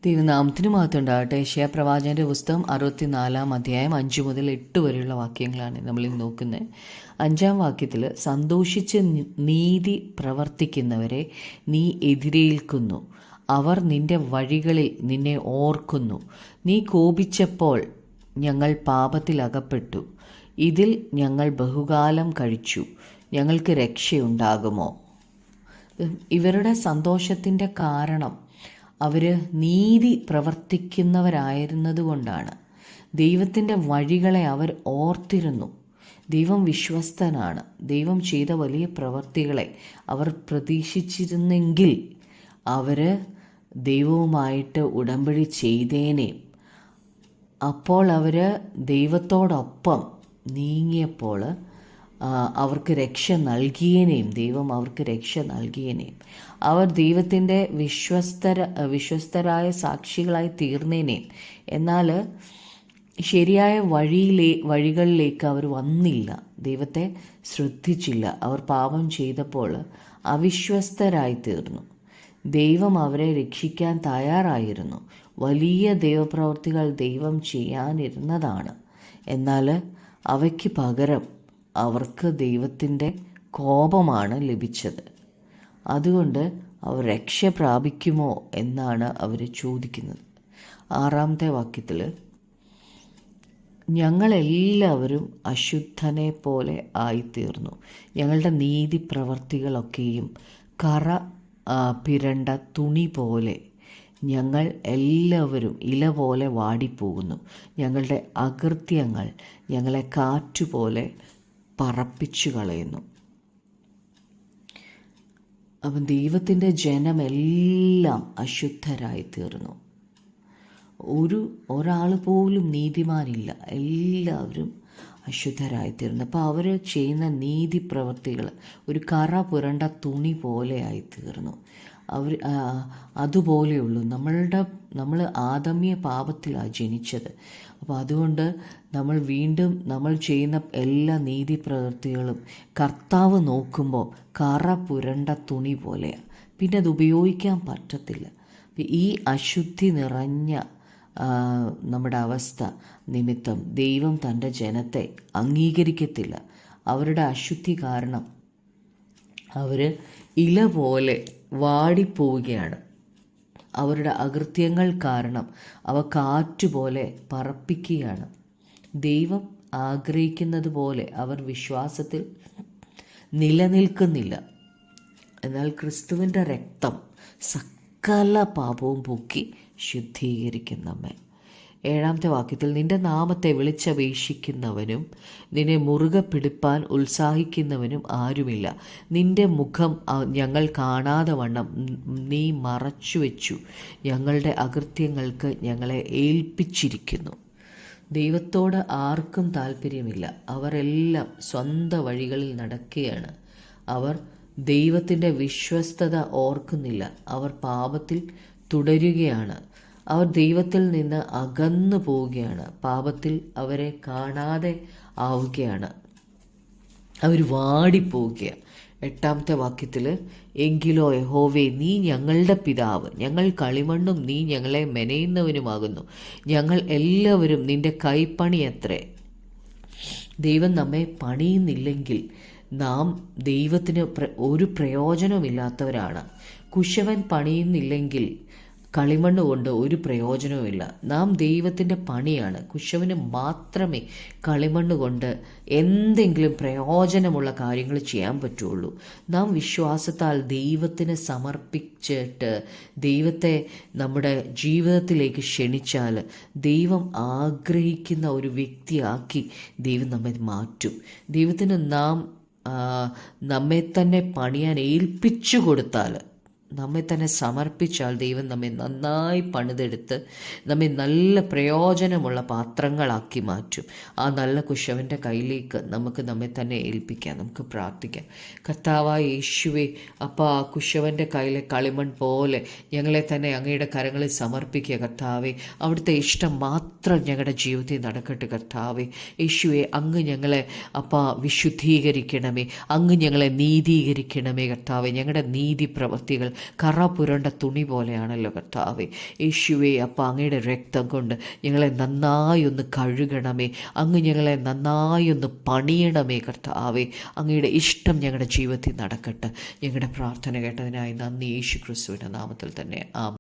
ദൈവനാമത്തിന് മഹത്വമുണ്ടാകട്ടെ. യെശയ്യാ പ്രവാചകന്റെ പുസ്തകം 64 അധ്യായം 5 മുതൽ 8 വരെയുള്ള വാക്യങ്ങളാണ് നമ്മൾ ഇന്ന് നോക്കുന്നത്. 5-ാം വാക്യത്തിൽ, സന്തോഷിച്ച് നീതി പ്രവർത്തിക്കുന്നവരെ നീ എതിരേൽക്കുന്നു, അവർ നിന്റെ വഴികളിൽ നിന്നെ ഓർക്കുന്നു. നീ കോപിച്ചപ്പോൾ ഞങ്ങൾ പാപത്തിൽ അകപ്പെട്ടു, ഇതിൽ ഞങ്ങൾ ബഹുകാലം കഴിച്ചു, ഞങ്ങൾക്ക് രക്ഷയുണ്ടാകുമോ? ഇവരുടെ സന്തോഷത്തിൻ്റെ കാരണം അവർ നീതി പ്രവർത്തിക്കുന്നവരായിരുന്നത് കൊണ്ടാണ്. ദൈവത്തിൻ്റെ വഴികളെ അവർ ഓർത്തിരുന്നു. ദൈവം വിശ്വസ്തനാണ്. ദൈവം ചെയ്ത വലിയ പ്രവൃത്തികളെ അവർ പ്രതീക്ഷിച്ചിരുന്നെങ്കിൽ അവർ ദൈവവുമായിട്ട് ഉടമ്പടി ചെയ്തേനെ. അപ്പോൾ അവർ ദൈവത്തോടൊപ്പം നീങ്ങിയപ്പോൾ അവർക്ക് രക്ഷ നൽകിയേനേയും, ദൈവം അവർക്ക് രക്ഷ നൽകിയേനേയും. അവർ ദൈവത്തിൻ്റെ വിശ്വസ്തരായ സാക്ഷികളായി തീർന്നേനേയും. എന്നാൽ ശരിയായ വഴികളിലേക്ക് അവർ വന്നില്ല, ദൈവത്തെ ശ്രദ്ധിച്ചില്ല. അവർ പാപം ചെയ്തപ്പോൾ അവിശ്വസ്തരായി തീർന്നു. ദൈവം അവരെ രക്ഷിക്കാൻ തയ്യാറായിരുന്നു. വലിയ ദൈവപ്രവൃത്തികൾ ദൈവം ചെയ്യാനിരുന്നതാണ്. എന്നാൽ അവയ്ക്ക് പകരം അവർക്ക് ദൈവത്തിൻ്റെ കോപമാണ് ലഭിച്ചത്. അതുകൊണ്ട് അവർ രക്ഷ പ്രാപിക്കുമോ എന്നാണ് അവർ ചോദിക്കുന്നത്. 6-ാമത്തെ വാക്യത്തിൽ, ഞങ്ങളെല്ലാവരും അശുദ്ധനെ പോലെ ആയിത്തീർന്നു, ഞങ്ങളുടെ നീതി പ്രവർത്തികളൊക്കെയും കറ പിരണ്ട തുണി പോലെ, ഞങ്ങൾ എല്ലാവരും ഇല പോലെ വാടിപ്പോകുന്നു, ഞങ്ങളുടെ അകൃത്യങ്ങൾ ഞങ്ങളെ കാറ്റുപോലെ പറപ്പിച്ചു കളയുന്നു. അപ്പം ദൈവത്തിൻ്റെ ജനമെല്ലാം അശുദ്ധരായി തീർന്നു. ഒരാൾ പോലും നീതിമാനില്ല, എല്ലാവരും അശുദ്ധരായിത്തീർന്നു. അപ്പോൾ അവർ ചെയ്യുന്ന നീതി പ്രവൃത്തികൾ ഒരു കറ പുരണ്ട തുണി പോലെ ആയിത്തീർന്നു. അതുപോലെയുള്ളൂ. നമ്മൾ ആദമ്യ പാപത്തിലാണ് ജനിച്ചത്. അപ്പോൾ അതുകൊണ്ട് നമ്മൾ ചെയ്യുന്ന എല്ലാ നീതി പ്രവൃത്തികളും കർത്താവ് നോക്കുമ്പോൾ കറ പുരണ്ട തുണി പോലെയാണ്. പിന്നെ അത് ഉപയോഗിക്കാൻ പറ്റത്തില്ല. ഈ അശുദ്ധി നിറഞ്ഞ നമ്മുടെ അവസ്ഥ നിമിത്തം ദൈവം തൻ്റെ ജനത്തെ അംഗീകരിക്കത്തില്ല. അവരുടെ അശുദ്ധി കാരണം അവർ ഇല പോലെ വാടിപ്പോവുകയാണ്. അവരുടെ അകൃത്യങ്ങൾ കാരണം അവ കാറ്റുപോലെ പറപ്പിക്കുകയാണ്. ദൈവം ആഗ്രഹിക്കുന്നത് പോലെ അവർ വിശ്വാസത്തിൽ നിലനിൽക്കുന്നില്ല. എന്നാൽ ക്രിസ്തുവിൻ്റെ രക്തം സകല പാപവും പോക്കി ശുദ്ധീകരിക്കും നമ്മെ. 7-ാമത്തെ വാക്യത്തിൽ, നിന്റെ നാമത്തെ വിളിച്ചപേക്ഷിക്കുന്നവനും നിന്നെ മുറുകെ പിടിപ്പാൻ ഉത്സാഹിക്കുന്നവനും ആരുമില്ല. നിന്റെ മുഖം ഞങ്ങൾ കാണാതെ വണ്ണം നീ മറച്ചു വെച്ചു, ഞങ്ങളുടെ അകൃത്യങ്ങൾക്ക് ഞങ്ങളെ ഏൽപ്പിച്ചിരിക്കുന്നു. ദൈവത്തോട് ആർക്കും താല്പര്യമില്ല. അവരെല്ലാം സ്വന്തം വഴികളിൽ നടക്കുകയാണ്. അവർ ദൈവത്തിൻ്റെ വിശ്വസ്തത ഓർക്കുന്നില്ല. അവർ പാപത്തിൽ തുടരുകയാണ്. അവർ ദൈവത്തിൽ നിന്ന് അകന്നു പോവുകയാണ്. പാപത്തിൽ അവരെ കാണാതെ ആവുകയാണ്. അവർ വാടിപ്പോവുകയാണ്. 8-ാമത്തെ വാക്യത്തിൽ, എങ്കിലോ യഹോവേ, നീ ഞങ്ങളുടെ പിതാവ്, ഞങ്ങൾ കളിമണ്ണും നീ ഞങ്ങളെ മെനയുന്നവനുമാകുന്നു. ഞങ്ങൾ എല്ലാവരും നിന്റെ കൈപ്പണിയത്രേ. ദൈവം നമ്മെ പണിയുന്നില്ലെങ്കിൽ നാം ദൈവത്തിന് ഒരു പ്രയോജനവുമില്ലാത്തവരാണ്. കുശവൻ പണിയുന്നില്ലെങ്കിൽ കളിമണ്ണ് കൊണ്ട് ഒരു പ്രയോജനവുമില്ല. നാം ദൈവത്തിൻ്റെ പണിയാണ്. കുശവന് മാത്രമേ കളിമണ്ണ് കൊണ്ട് എന്തെങ്കിലും പ്രയോജനമുള്ള കാര്യങ്ങൾ ചെയ്യാൻ പറ്റുള്ളൂ. നാം വിശ്വാസത്താൽ ദൈവത്തിന് സമർപ്പിച്ചിട്ട് ദൈവത്തെ നമ്മുടെ ജീവിതത്തിലേക്ക് ക്ഷണിച്ചാൽ ദൈവം ആഗ്രഹിക്കുന്ന ഒരു വ്യക്തിയാക്കി ദൈവം നമ്മെ മാറ്റും. ദൈവത്തിന് നമ്മെ തന്നെ പണിയാൻ ഏൽപ്പിച്ചു കൊടുത്താൽ, നമ്മെ തന്നെ സമർപ്പിച്ചാൽ ദൈവം നമ്മെ നന്നായി പണിതെടുത്ത് നമ്മെ നല്ല പ്രയോജനമുള്ള പാത്രങ്ങളാക്കി മാറ്റും. ആ നല്ല കുശവൻ്റെ കയ്യിലേക്ക് നമുക്ക് നമ്മെ തന്നെ ഏൽപ്പിക്കാം. നമുക്ക് പ്രാർത്ഥിക്കാം. കർത്താവായ യേശുവേ, അപ്പോൾ ആ കുശവൻ്റെ കയ്യിലെ കളിമൺ പോലെ ഞങ്ങളെ തന്നെ അങ്ങയുടെ കരങ്ങളിൽ സമർപ്പിക്കുക. കർത്താവെ, അവിടുത്തെ ഇഷ്ടം മാത്രം ഞങ്ങളുടെ ജീവിതത്തിൽ നടക്കട്ടെ. കർത്താവെ യേശുവെ, അങ്ങ് ഞങ്ങളെ വിശുദ്ധീകരിക്കണമേ, അങ്ങ് ഞങ്ങളെ നീതീകരിക്കണമേ. കർത്താവെ, ഞങ്ങളുടെ നീതി പ്രവൃത്തികൾ കറ പുരണ്ട തുണി പോലെയാണല്ലോ കർത്താവേ. യേശുവേ, അപ്പം അങ്ങയുടെ രക്തം കൊണ്ട് ഞങ്ങളെ നന്നായി ഒന്ന് കഴുകണമേ. അങ്ങ് ഞങ്ങളെ നന്നായി ഒന്ന് പണിയണമേ കർത്താവേ. അങ്ങയുടെ ഇഷ്ടം ഞങ്ങളുടെ ജീവിതത്തിൽ നടക്കട്ടെ. ഞങ്ങളുടെ പ്രാർത്ഥന കേട്ടതിനായി നന്ദി, യേശു ക്രിസ്തുവിൻ്റെ നാമത്തിൽ തന്നെ.